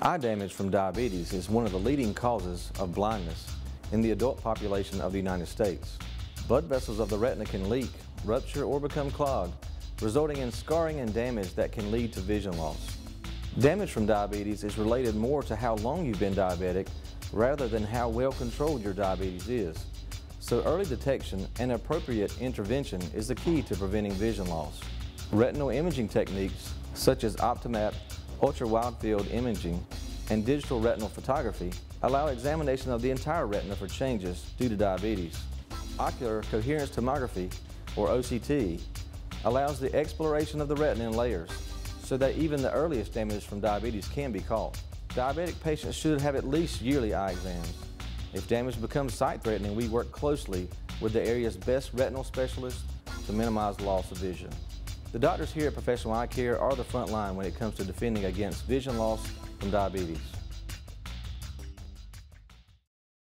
Eye damage from diabetes is one of the leading causes of blindness in the adult population of the United States. Blood vessels of the retina can leak, rupture, or become clogged, resulting in scarring and damage that can lead to vision loss. Damage from diabetes is related more to how long you've been diabetic rather than how well controlled your diabetes is. So early detection and appropriate intervention is the key to preventing vision loss. Retinal imaging techniques such as Optomap, ultra-wide-field imaging, and digital retinal photography allow examination of the entire retina for changes due to diabetes. Ocular coherence tomography, or OCT, allows the exploration of the retina in layers so that even the earliest damage from diabetes can be caught. Diabetic patients should have at least yearly eye exams. If damage becomes sight-threatening, we work closely with the area's best retinal specialists to minimize loss of vision. The doctors here at Professional Eye Care are the front line when it comes to defending against vision loss from diabetes.